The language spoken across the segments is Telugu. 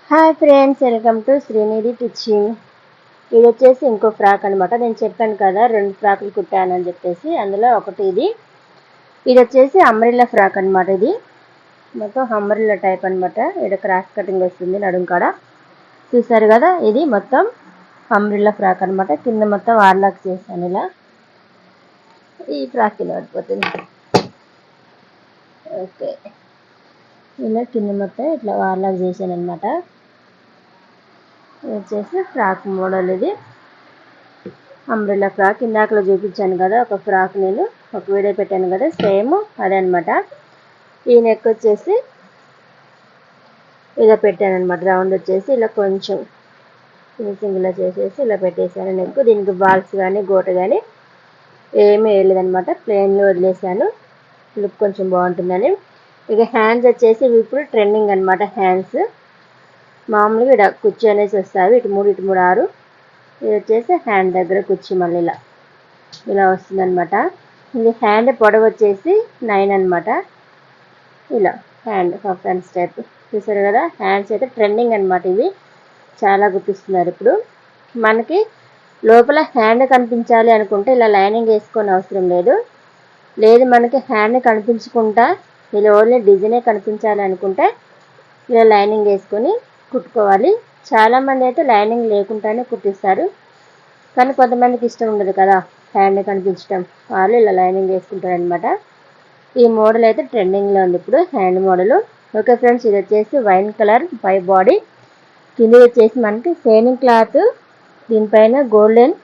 Hi friends, welcome to Srinidhi teaching. ఇది వచ్చేసి ఇంకో ఫ్రాక్ అనమాట. నేను చెప్పాను కదా 2 ఫ్రాకులు కుట్టానని చెప్పేసి, అందులో ఒకటి ఇది వచ్చేసి అంబ్రెల్లా ఫ్రాక్ అనమాట. ఇది మొత్తం అంబ్రెల్లా టైప్ అనమాట. ఇక్కడ క్రాస్ కటింగ్ వస్తుంది నడుం కాడ, చూసారు కదా. ఇది మొత్తం అంబ్రెల్లా ఫ్రాక్ అనమాట. కింద మొత్తం వార్లాక్ చేశాను. ఇలా ఈ ఫ్రాక్ ఇలా పడిపోతుంది. ఓకే, ఇలా కింద మొత్తం ఇట్లా వార్లాక్ చేశాను అనమాట. వచ్చేసి ఫ్రాక్ మోడల్. ఇది అంబ్రెల్లా ఫ్రాక్. ఇందాకలో చూపించాను కదా ఒక ఫ్రాక్, నేను ఒక వీడియో పెట్టాను కదా, సేమ్ అదే అనమాట. ఈ నెక్ వచ్చేసి ఇలా పెట్టాను అనమాట. రౌండ్ వచ్చేసి ఇలా కొంచెం ఫినిషింగ్ ఇలా చేసేసి ఇలా పెట్టేశాను నెక్. దీనికి బాల్స్ కానీ గోట కానీ ఏమీ వేయలేదనమాట, ప్లెయిన్లో వదిలేసాను. లుక్ కొంచెం బాగుంటుందని. ఇక హ్యాండ్స్ వచ్చేసి ఇప్పుడు ట్రెండింగ్ అనమాట. హ్యాండ్స్ మామూలుగా ఇక్కడ కుర్చీ అనేసి వస్తాయి, ఇటు 3 ఇటు 3 6. ఇది వచ్చేసి హ్యాండ్ దగ్గర కుర్చీ మళ్ళీ ఇలా వస్తుంది అనమాట. ఇది హ్యాండ్ పొడవు వచ్చేసి 9 అనమాట. ఇలా హ్యాండ్ హాఫ్ హ్యాండ్స్ టైప్, చూసారు కదా. హ్యాండ్స్ అయితే ట్రెండింగ్ అనమాట. ఇవి చాలా గుర్తిస్తున్నారు ఇప్పుడు. మనకి లోపల హ్యాండ్ కనిపించాలి అనుకుంటే ఇలా లైనింగ్ వేసుకొని అవసరం లేదు మనకి హ్యాండ్ కనిపించకుండా ఇలా ఓన్లీ డిజైనే కనిపించాలి అనుకుంటే ఇలా లైనింగ్ వేసుకొని కుట్టుకోవాలి. చాలామంది అయితే లైనింగ్ లేకుండానే కుట్టిస్తారు, కానీ కొంతమందికి ఇష్టం ఉండదు కదా హ్యాండ్ కనిపించడం, వాళ్ళు ఇలా లైనింగ్ వేసుకుంటారు అనమాట. ఈ మోడల్ అయితే ట్రెండింగ్లో ఉంది ఇప్పుడు, హ్యాండ్ మోడల్. ఓకే ఫ్రెండ్స్, ఇది వచ్చేసి వైన్ కలర్ పై బాడీ, కింద వచ్చేసి మనకి షైనింగ్ క్లాత్, దీనిపైన గోల్డెన్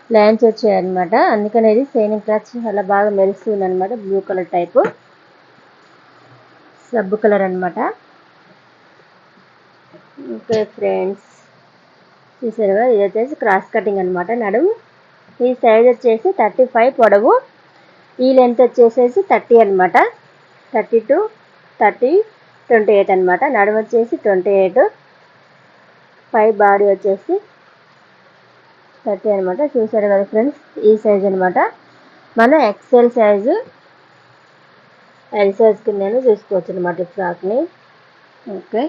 లైన్స్ వచ్చాయన్నమాట. అందుకని ఇది షైనింగ్ క్లాత్ చాలా బాగా మెరుస్తుంది అనమాట. బ్లూ కలర్ టైపు, సబ్బు కలర్ అనమాట. ఓకే ఫ్రెండ్స్, చూసారు కదా. ఇది వచ్చేసి క్రాస్ కటింగ్ అనమాట. నడుము ఈ సైజ్ వచ్చేసి 35 పొడవు, ఈ లెంత్ వచ్చేసేసి 30 అనమాట. 32 30 28 అనమాట. నడుము వచ్చేసి 28, పై బాడీ వచ్చేసి 30 అనమాట. చూసారు కదా ఫ్రెండ్స్, ఈ సైజ్ అనమాట. మనం ఎక్సెల్ సైజు, ఎల్ సైజ్ కింద చూసుకోవచ్చు అనమాట ఈ ఫ్రాక్ని. ఓకే,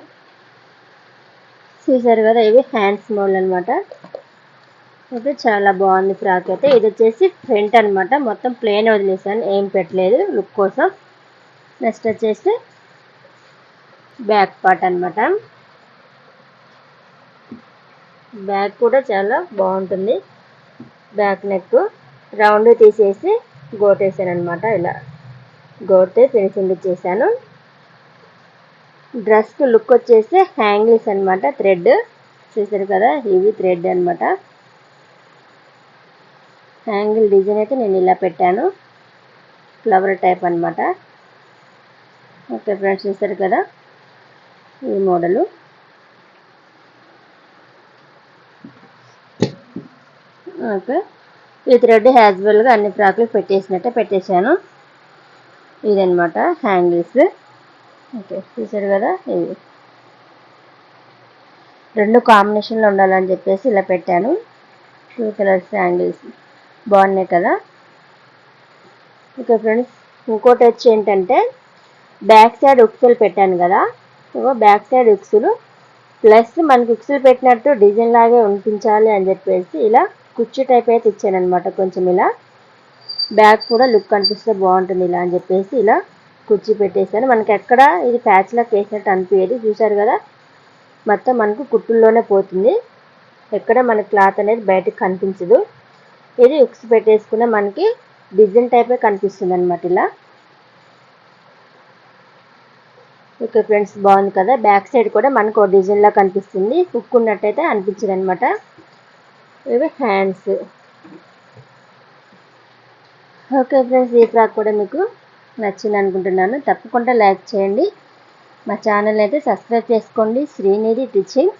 చూసారు కదా. ఇవి హ్యాండ్స్ మోడల్ అనమాట. అయితే చాలా బాగుంది ఫ్రాక్ అయితే. ఇది వచ్చేసి ఫ్రంట్ అనమాట, మొత్తం ప్లెయిన్ వదిలేసాను, ఏం పెట్టలేదు లుక్ కోసం. నెక్స్ట్ వచ్చేసి బ్యాక్ పార్ట్ అనమాట. బ్యాక్ కూడా చాలా బాగుంటుంది. బ్యాక్ నెక్ రౌండ్ తీసేసి గోటేసాను అనమాట. ఇలా గోటే ఫినిషింగ్ ఇచ్చేసాను. డ్రెస్ లుక్ వచ్చేసి హ్యాంగిల్స్ అనమాట, థ్రెడ్, చూసారు కదా. ఇవి థ్రెడ్ అనమాట. హ్యాంగిల్ డిజైన్ అయితే నేను ఇలా పెట్టాను, ఫ్లవర్ టైప్ అనమాట. ఓకే ఫ్రెండ్స్, చూసారు కదా ఈ మోడలు. ఓకే, ఈ థ్రెడ్ యాజువల్గా అన్ని ఫ్రాక్లు పెట్టేసినట్టే పెట్టేశాను. ఇదనమాట హ్యాంగిల్స్. ఓకే, చూసారు కదా. ఇవి 2 కాంబినేషన్లో ఉండాలని చెప్పేసి ఇలా పెట్టాను. 2 కలర్స్ హ్యాంగిల్స్ బాగున్నాయి కదా. ఓకే ఫ్రెండ్స్, ఇంకోటి వచ్చి ఏంటంటే బ్యాక్ సైడ్ ఉక్సులు పెట్టాను కదా. బ్యాక్ సైడ్ ఉక్సులు ప్లస్ మనకి ఉక్సులు పెట్టినట్టు డిజైన్ లాగే ఉంపించాలి అని చెప్పేసి ఇలా కుర్చీ టైప్ అయితే ఇచ్చాను అనమాట. కొంచెం ఇలా బ్యాక్ కూడా లుక్ కనిపిస్తే బాగుంటుంది ఇలా అని చెప్పేసి ఇలా కుర్చీ పెట్టేశాను. మనకి ఎక్కడ ఇది ప్యాచ్లాక్ వేసినట్టు అనిపించేది, చూసారు కదా. మొత్తం మనకు కుట్టుల్లోనే పోతుంది, ఎక్కడ మన క్లాత్ అనేది బయటకు కనిపించదు. ఇది ఉక్స్ పెట్టేసుకున్న మనకి డిజైన్ టైపే కనిపిస్తుంది అనమాట ఇలా. ఓకే ఫ్రెండ్స్, బాగుంది కదా. బ్యాక్ సైడ్ కూడా మనకు ఒక డిజైన్లా కనిపిస్తుంది, హుక్ ఉన్నట్టయితే అనిపించదు అనమాట. ఇవి హ్యాండ్స్. ఓకే ఫ్రెండ్స్, ఈ ఫ్రాక్ కూడా మీకు నచ్చింది అనుకుంటున్నాను. తప్పకుండా లైక్ చేయండి, మా ఛానల్ అయితే సబ్స్క్రైబ్ చేసుకోండి, శ్రీనిధి టీచింగ్.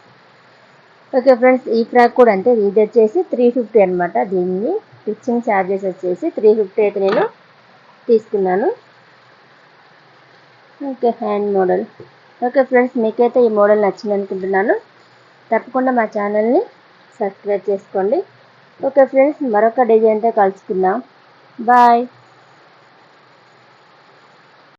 ఓకే ఫ్రెండ్స్, ఈ ఫ్రాక్ కూడా అంటే ఇది వచ్చేసి 350 అనమాట. దీన్ని స్టిచ్చింగ్ ఛార్జెస్ వచ్చేసి 350 అయితే నేను తీసుకున్నాను. Okay, hand model. Okay friends, మీకైతే ఈ మోడల్ నచ్చింది అనుకుంటున్నాను. తప్పకుండా మా ఛానల్ని సబ్స్క్రైబ్ చేసుకోండి. ఓకే ఫ్రెండ్స్, మరొక డిజైన్తో కలుసుకుందాం. బాయ్.